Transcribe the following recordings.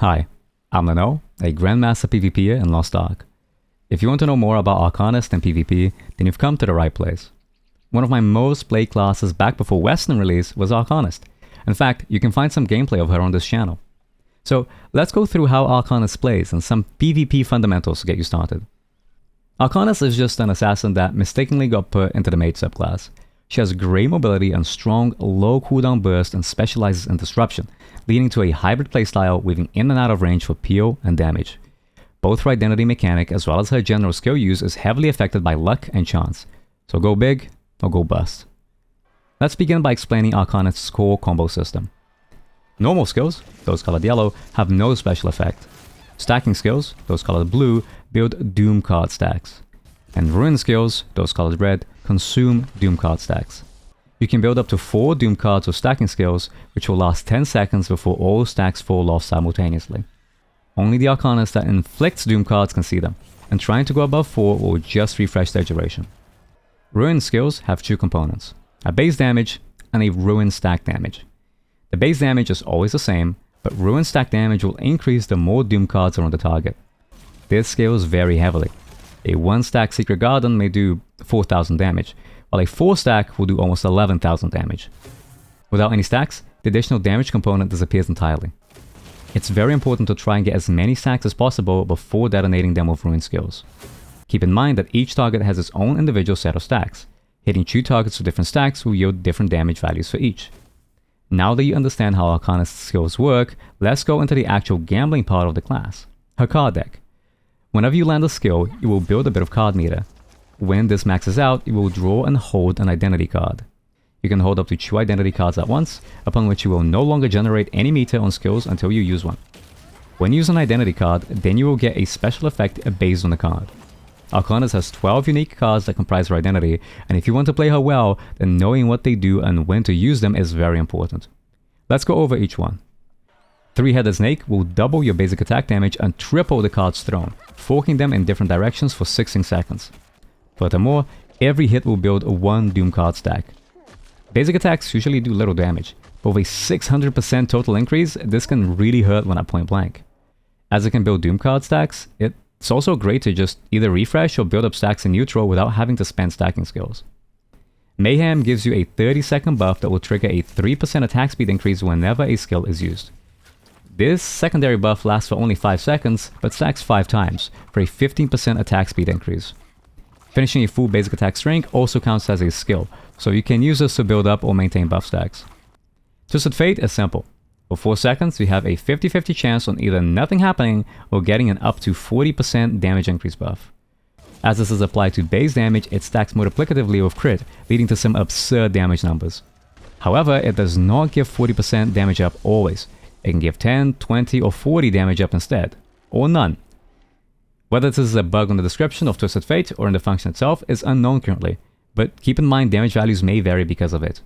Hi, I'm Leno, a Grandmaster PvPer in Lost Ark. If you want to know more about Arcanist and PvP, then you've come to the right place. One of my most played classes back before Western release was Arcanist. In fact, you can find some gameplay of her on this channel. So let's go through how Arcanist plays and some PvP fundamentals to get you started. Arcanist is just an assassin that mistakenly got put into the mage subclass. She has great mobility and strong, low cooldown burst and specializes in disruption, leading to a hybrid playstyle weaving in and out of range for PO and damage. Both her identity mechanic as well as her general skill use is heavily affected by luck and chance. So go big or go bust. Let's begin by explaining Arcanist's core combo system. Normal skills, those colored yellow, have no special effect. Stacking skills, those colored blue, build Doom card stacks. And Ruin skills, those colored red, consume Doom card stacks. You can build up to 4 Doom cards with stacking skills, which will last 10 seconds before all stacks fall off simultaneously. Only the Arcanist that inflicts Doom cards can see them, and trying to go above 4 will just refresh their duration. Ruin skills have 2 components, a base damage and a Ruin stack damage. The base damage is always the same, but Ruin stack damage will increase the more Doom cards are on the target. This scales very heavily. A 1 stack Secret Garden may do 4,000 damage, while a 4 stack will do almost 11,000 damage. Without any stacks, the additional damage component disappears entirely. It's very important to try and get as many stacks as possible before detonating them with Ruin skills. Keep in mind that each target has its own individual set of stacks. Hitting 2 targets with different stacks will yield different damage values for each. Now that you understand how Arcanist's skills work, let's go into the actual gambling part of the class, her card deck. Whenever you land a skill, you will build a bit of card meter. When this maxes out, you will draw and hold an identity card. You can hold up to 2 identity cards at once, upon which you will no longer generate any meter on skills until you use one. When you use an identity card, then you will get a special effect based on the card. Arcanist has 12 unique cards that comprise her identity, and if you want to play her well, then knowing what they do and when to use them is very important. Let's go over each one. 3-Headed Snake will double your basic attack damage and triple the cards thrown, forking them in different directions for 16 seconds. Furthermore, every hit will build 1 Doom card stack. Basic attacks usually do little damage, but with a 600% total increase, this can really hurt when at point blank. As it can build Doom card stacks, it's also great to just either refresh or build up stacks in neutral without having to spend stacking skills. Mayhem gives you a 30-second buff that will trigger a 3% attack speed increase whenever a skill is used. This secondary buff lasts for only 5 seconds, but stacks 5 times, for a 15% attack speed increase. Finishing a full basic attack string also counts as a skill, so you can use this to build up or maintain buff stacks. Twisted Fate is simple. For 4 seconds, we have a 50-50 chance on either nothing happening or getting an up to 40% damage increase buff. As this is applied to base damage, it stacks multiplicatively with crit, leading to some absurd damage numbers. However, it does not give 40% damage up always. It can give 10, 20, or 40 damage up instead, or none. Whether this is a bug on the description of Twisted Fate or in the function itself is unknown currently, but keep in mind damage values may vary because of it.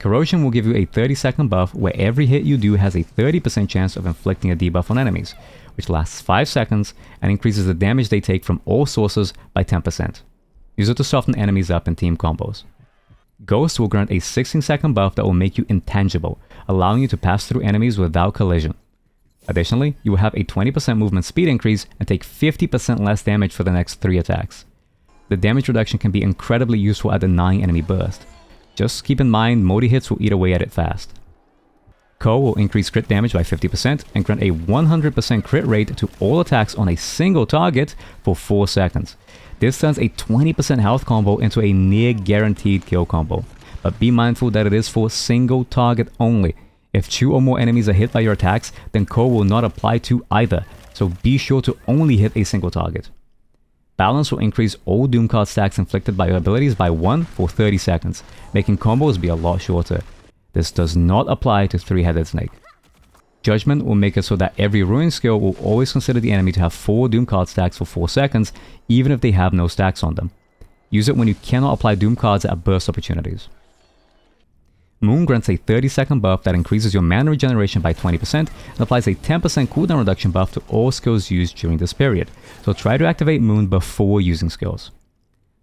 Corrosion will give you a 30-second buff where every hit you do has a 30% chance of inflicting a debuff on enemies, which lasts 5 seconds and increases the damage they take from all sources by 10%. Use it to soften enemies up in team combos. Ghost will grant a 16-second buff that will make you intangible, allowing you to pass through enemies without collision. Additionally, you will have a 20% movement speed increase and take 50% less damage for the next 3 attacks. The damage reduction can be incredibly useful at denying enemy burst. Just keep in mind multi-hits will eat away at it fast. Co will increase crit damage by 50% and grant a 100% crit rate to all attacks on a single target for 4 seconds. This turns a 20% health combo into a near guaranteed kill combo, but be mindful that it is for single target only. If 2 or more enemies are hit by your attacks, then Co will not apply to either, so be sure to only hit a single target. Balance will increase all Doom card stacks inflicted by your abilities by 1 for 30 seconds, making combos be a lot shorter. This does not apply to 3-Headed Snake. Judgment will make it so that every Ruin skill will always consider the enemy to have 4 Doom card stacks for 4 seconds, even if they have no stacks on them. Use it when you cannot apply Doom cards at burst opportunities. Moon grants a 30-second buff that increases your mana regeneration by 20% and applies a 10% cooldown reduction buff to all skills used during this period, so try to activate Moon before using skills.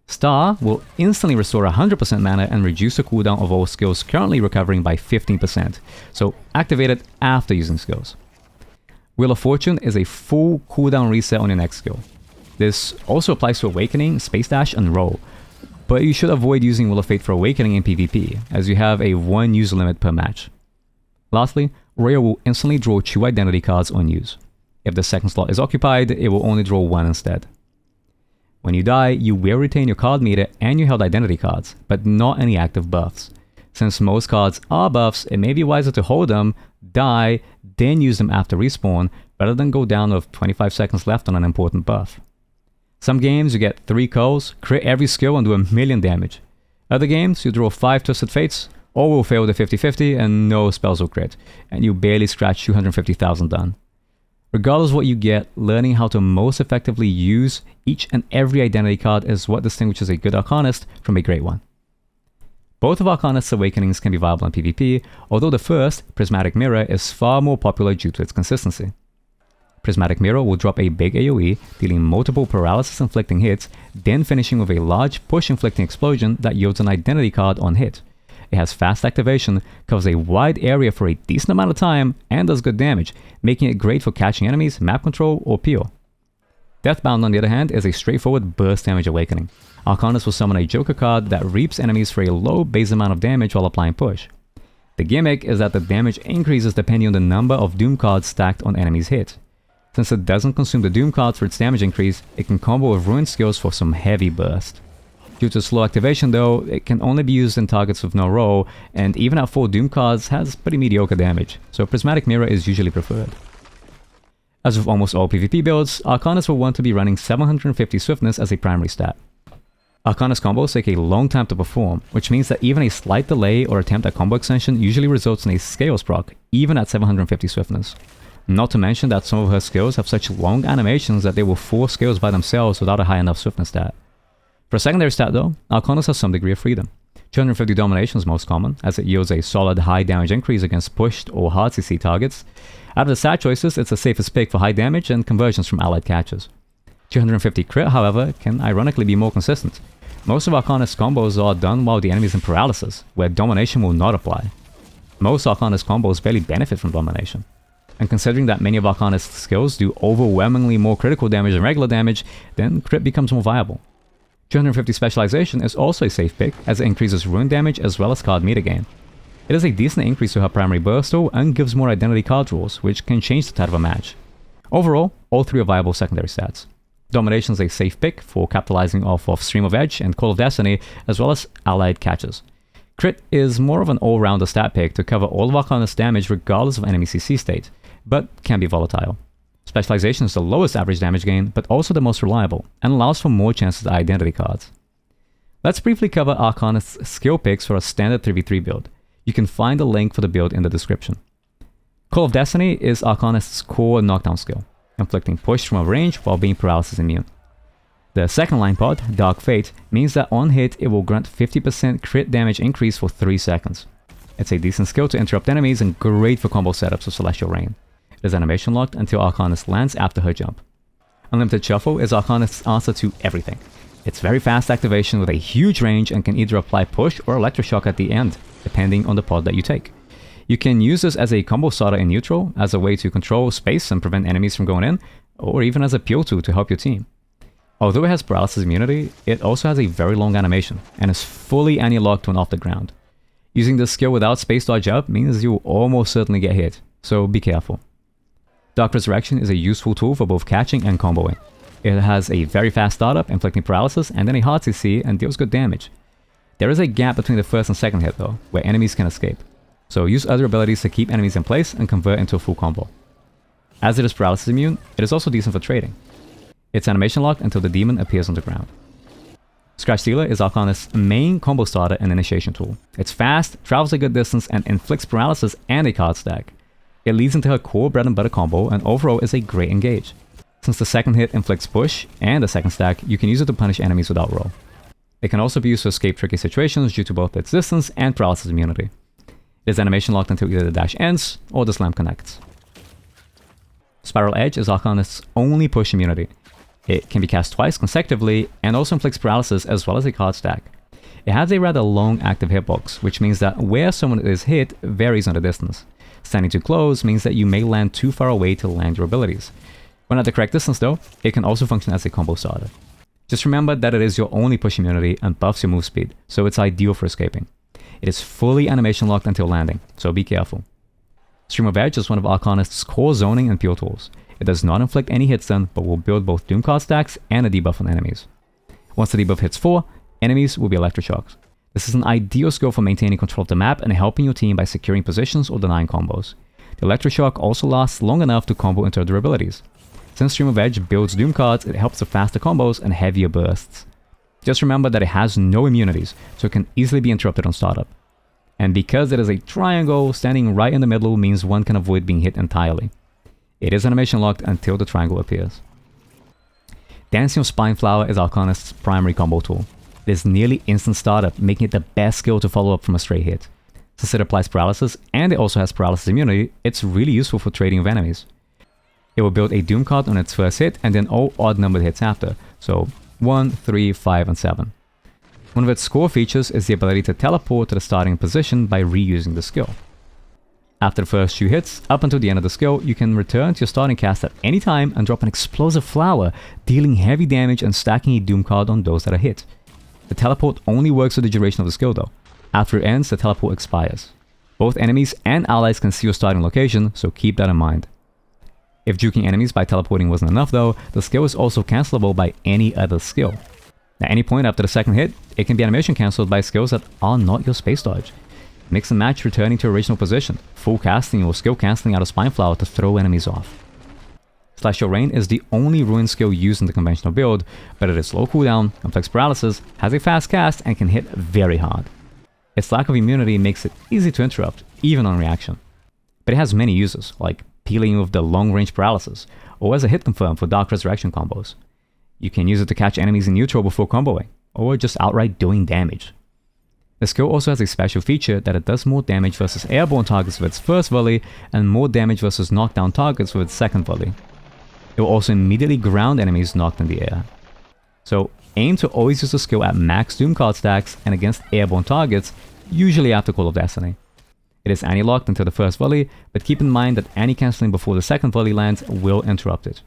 Star will instantly restore 100% mana and reduce the cooldown of all skills currently recovering by 15%, so activate it after using skills. Wheel of Fortune is a full cooldown reset on your next skill. This also applies to Awakening, Space Dash, and Roll, but you should avoid using Wheel of Fate for Awakening in PvP, as you have a 1 use limit per match. Lastly, Royal will instantly draw 2 identity cards on use. If the second slot is occupied, it will only draw 1 instead. When you die, you will retain your card meter and your held identity cards, but not any active buffs. Since most cards are buffs, it may be wiser to hold them, die, then use them after respawn, rather than go down with 25 seconds left on an important buff. Some games you get 3 culls, crit every skill and do 1,000,000 damage. Other games you draw 5 Twisted Fates, all will fail the 50-50 and no spells will crit, and you barely scratch 250,000 done. Regardless of what you get, learning how to most effectively use each and every identity card is what distinguishes a good Arcanist from a great one. Both of Arcanist's Awakenings can be viable in PvP, although the first, Prismatic Mirror, is far more popular due to its consistency. Prismatic Mirror will drop a big AoE, dealing multiple paralysis-inflicting hits, then finishing with a large push-inflicting explosion that yields an identity card on hit. It has fast activation, covers a wide area for a decent amount of time, and does good damage, making it great for catching enemies, map control, or peel. Deathbound, on the other hand, is a straightforward burst damage awakening. Arcanist will summon a Joker card that reaps enemies for a low base amount of damage while applying push. The gimmick is that the damage increases depending on the number of Doom cards stacked on enemies' hit. Since it doesn't consume the Doom cards for its damage increase, it can combo with Ruin skills for some heavy burst. Due to slow activation though, it can only be used in targets with no roll, and even at full Doom cards has pretty mediocre damage, so Prismatic Mirror is usually preferred. As with almost all PvP builds, Arcanist will want to be running 750 Swiftness as a primary stat. Arcanist combos take a long time to perform, which means that even a slight delay or attempt at combo extension usually results in a Scales proc, even at 750 Swiftness. Not to mention that some of her skills have such long animations that they will force skills by themselves without a high enough Swiftness stat. For a secondary stat though, Arcanist has some degree of freedom. 250 Domination is most common, as it yields a solid high damage increase against pushed or hard CC targets. Out of the stat choices, it's the safest pick for high damage and conversions from allied catches. 250 crit, however, can ironically be more consistent. Most of Arcanist's combos are done while the enemy is in paralysis, where Domination will not apply. Most Arcanist combos barely benefit from Domination. And considering that many of Arcanist's skills do overwhelmingly more critical damage than regular damage, then crit becomes more viable. 250 Specialization is also a safe pick, as it increases Ruin damage as well as card meter gain. It is a decent increase to her primary burst though, and gives more identity card draws, which can change the tide of a match. Overall, all 3 are viable secondary stats. Domination is a safe pick for capitalizing off of Stream of Edge and Call of Destiny, as well as allied catches. Crit is more of an all-rounder stat pick to cover all of Arcanist's damage regardless of enemy CC state, but can be volatile. Specialization is the lowest average damage gain, but also the most reliable, and allows for more chances at identity cards. Let's briefly cover Arcanist's skill picks for a standard 3v3 build. You can find a link for the build in the description. Call of Destiny is Arcanist's core knockdown skill, inflicting push from a range while being paralysis immune. The second line pod, Dark Fate, means that on hit it will grant 50% crit damage increase for 3 seconds. It's a decent skill to interrupt enemies and great for combo setups with Celestial Rain. It is animation locked until Arcanist lands after her jump. Unlimited Shuffle is Arcanist's answer to everything. It's very fast activation with a huge range and can either apply push or electroshock at the end, depending on the pod that you take. You can use this as a combo starter in neutral, as a way to control space and prevent enemies from going in, or even as a peel tool to help your team. Although it has paralysis immunity, it also has a very long animation, and is fully anti-locked when off the ground. Using this skill without space dodge up means you will almost certainly get hit, so be careful. Dark Resurrection is a useful tool for both catching and comboing. It has a very fast startup, inflicting paralysis, and then a hard CC and deals good damage. There is a gap between the first and second hit though, where enemies can escape. So use other abilities to keep enemies in place and convert into a full combo. As it is paralysis immune, it is also decent for trading. It's animation locked until the demon appears on the ground. Scratch Stealer is Arcanist's main combo starter and initiation tool. It's fast, travels a good distance, and inflicts paralysis and a card stack. It leads into her core bread and butter combo and overall is a great engage. Since the second hit inflicts push and the second stack, you can use it to punish enemies without roll. It can also be used to escape tricky situations due to both its distance and paralysis immunity. It is animation locked until either the dash ends or the slam connects. Spiral Edge is Arcanist's only push immunity. It can be cast twice consecutively and also inflicts paralysis as well as a card stack. It has a rather long active hitbox, which means that where someone is hit varies on the distance. Standing too close means that you may land too far away to land your abilities. When at the correct distance though, it can also function as a combo starter. Just remember that it is your only push immunity and buffs your move speed, so it's ideal for escaping. It is fully animation locked until landing, so be careful. Stream of Edge is one of Arcanist's core zoning and pure tools. It does not inflict any hit stun, but will build both Doom card stacks and a debuff on enemies. Once the debuff hits 4, enemies will be electroshocked. This is an ideal skill for maintaining control of the map and helping your team by securing positions or denying combos. The electroshock also lasts long enough to combo into other abilities. Since Stream of Edge builds Doom cards, it helps with faster combos and heavier bursts. Just remember that it has no immunities, so it can easily be interrupted on startup. And because it is a triangle, standing right in the middle means one can avoid being hit entirely. It is animation locked until the triangle appears. Dancing of Spineflower is Arcanist's primary combo tool. It is nearly instant startup, making it the best skill to follow up from a stray hit. Since it applies paralysis, and it also has paralysis immunity, it's really useful for trading with enemies. It will build a Doom card on its first hit, and then all odd numbered hits after, so 1, 3, 5, and 7. One of its core features is the ability to teleport to the starting position by reusing the skill. After the first few hits, up until the end of the skill, you can return to your starting cast at any time and drop an explosive flower, dealing heavy damage and stacking a Doom card on those that are hit. The teleport only works for the duration of the skill though. After it ends, the teleport expires. Both enemies and allies can see your starting location, so keep that in mind. If juking enemies by teleporting wasn't enough though, the skill is also cancelable by any other skill. At any point after the second hit, it can be animation cancelled by skills that are not your space dodge. Mix and match returning to original position, full casting or skill cancelling out of Spineflower to throw enemies off. Slash Your Rain is the only ruin skill used in the conventional build, but it is low cooldown, inflicts paralysis, has a fast cast, and can hit very hard. Its lack of immunity makes it easy to interrupt, even on reaction. But it has many uses, like peeling with the long range paralysis, or as a hit confirm for Dark Resurrection combos. You can use it to catch enemies in neutral before comboing, or just outright doing damage. The skill also has a special feature that it does more damage versus airborne targets with its first volley, and more damage versus knockdown targets with its second volley. It will also immediately ground enemies knocked in the air. So aim to always use the skill at max Doom card stacks and against airborne targets, usually after Call of Destiny. It is anti-locked until the first volley, but keep in mind that anti-cancelling before the second volley lands will interrupt it.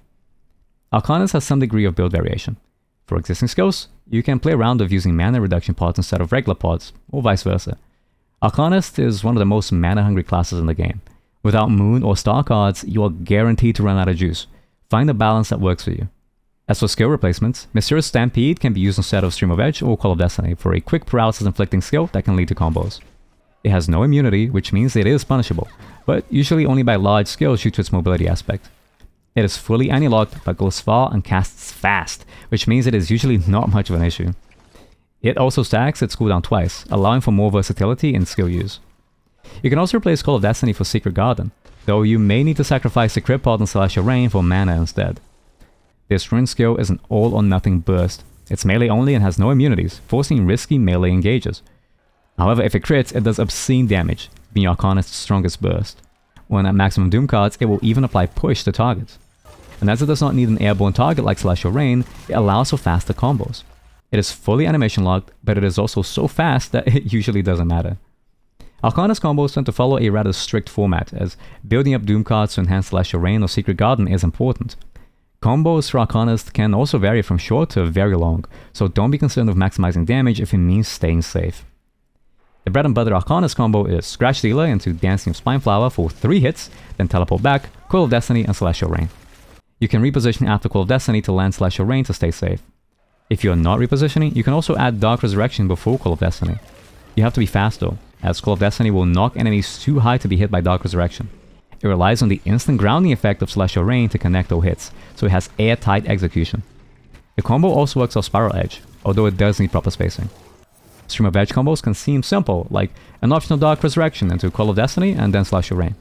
Arcanist has some degree of build variation. For existing skills, you can play around with using mana reduction pods instead of regular pods, or vice versa. Arcanist is one of the most mana-hungry classes in the game. Without Moon or Star cards, you are guaranteed to run out of juice. Find a balance that works for you. As for skill replacements, Mysterious Stampede can be used instead of Stream of Edge or Call of Destiny for a quick paralysis inflicting skill that can lead to combos. It has no immunity, which means it is punishable, but usually only by large skills due to its mobility aspect. It is fully anti-locked, but goes far and casts fast, which means it is usually not much of an issue. It also stacks its cooldown twice, allowing for more versatility in skill use. You can also replace Call of Destiny for Secret Garden, though you may need to sacrifice the Crit Pod and Slash Your Rain for mana instead. This rune skill is an all-or-nothing burst. It's melee only and has no immunities, forcing risky melee engages. However, if it crits, it does obscene damage, being Arcanist's strongest burst. When at maximum Doom cards, it will even apply push to targets. And as it does not need an airborne target like Slash Your Rain, it allows for faster combos. It is fully animation locked, but it is also so fast that it usually doesn't matter. Arcanist combos tend to follow a rather strict format, as building up Doom cards to enhance Slash Your Rain or Secret Garden is important. Combos for Arcanist can also vary from short to very long, so don't be concerned with maximizing damage if it means staying safe. The bread and butter Arcanist combo is Scratch Dealer into Dancing of Spineflower for 3 hits, then teleport back, Call of Destiny, and Slash Your Rain. You can reposition after Call of Destiny to land Slash Your Rain to stay safe. If you are not repositioning, you can also add Dark Resurrection before Call of Destiny. You have to be fast though, as Call of Destiny will knock enemies too high to be hit by Dark Resurrection. It relies on the instant grounding effect of Slash Your Rain to connect all hits, so it has airtight execution. The combo also works off Spiral Edge, although it does need proper spacing. Stream of Edge combos can seem simple, like an optional Dark Resurrection into Call of Destiny and then Slash Your Rain.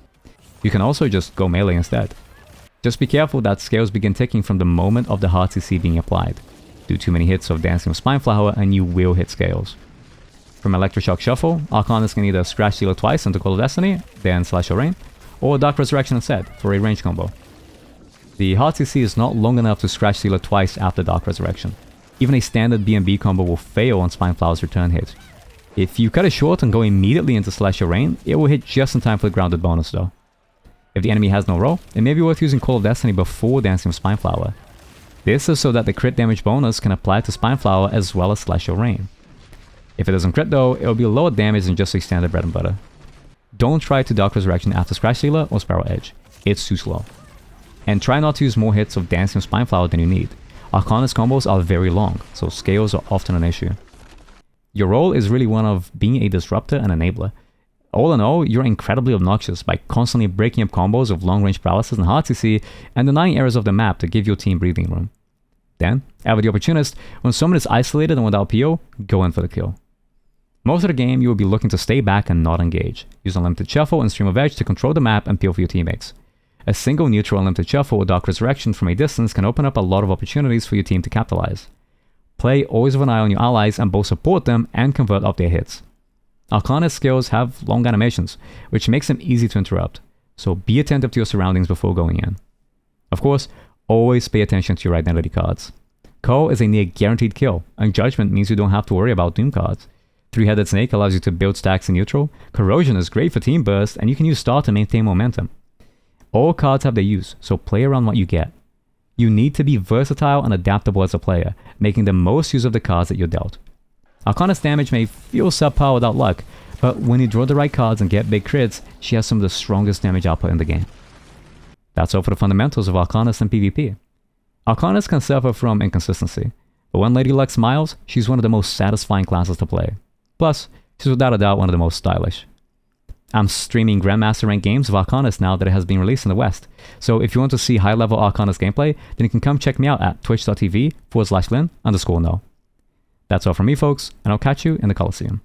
You can also just go melee instead. Just be careful that scales begin ticking from the moment of the hard CC being applied. Do too many hits of Dancing of Spineflower and you will hit scales. From Electroshock Shuffle, Arcanist can either Scratch Dealer twice into Call of Destiny, then Slash Your Rain, or Dark Resurrection instead for a range combo. The hard CC is not long enough to Scratch Dealer twice after Dark Resurrection. Even a standard B&B combo will fail on Spineflower's return hit. If you cut it short and go immediately into Slash Your Rain, it will hit just in time for the grounded bonus though. If the enemy has no roll, it may be worth using Call of Destiny before Dancing with Spineflower. This is so that the crit damage bonus can apply to Spineflower as well as Celestial Rain. If it doesn't crit though, it will be lower damage than just a standard bread and butter. Don't try to Dark Resurrection after Scratch Stealer or Sparrow Edge. It's too slow. And try not to use more hits of Dancing with Spineflower than you need. Arcanist combos are very long, so scales are often an issue. Your role is really one of being a disruptor and enabler. All in all, you're incredibly obnoxious by constantly breaking up combos of long-range paralysis and hard CC and denying areas of the map to give your team breathing room. Then, ever the opportunist, when someone is isolated and without PO, go in for the kill. Most of the game, you will be looking to stay back and not engage. Use Unlimited Shuffle and Stream of Edge to control the map and peel for your teammates. A single neutral Unlimited Shuffle or Dark Resurrection from a distance can open up a lot of opportunities for your team to capitalize. Play always with an eye on your allies and both support them and convert off their hits. Arcanist skills have long animations, which makes them easy to interrupt, so be attentive to your surroundings before going in. Of course, always pay attention to your identity cards. Call is a near guaranteed kill, and Judgment means you don't have to worry about Doom cards. Three-Headed Snake allows you to build stacks in neutral, Corrosion is great for team burst, and you can use Star to maintain momentum. All cards have their use, so play around what you get. You need to be versatile and adaptable as a player, making the most use of the cards that you're dealt. Arcanist damage may feel subpar without luck, but when you draw the right cards and get big crits, she has some of the strongest damage output in the game. That's all for the fundamentals of Arcanist and PvP. Arcanist can suffer from inconsistency, but when Lady Luck smiles, she's one of the most satisfying classes to play. Plus, she's without a doubt one of the most stylish. I'm streaming Grandmaster ranked games of Arcanist now that it has been released in the West, so if you want to see high-level Arcanist gameplay, then you can come check me out at twitch.tv/Lin_no. That's all from me, folks, and I'll catch you in the Coliseum.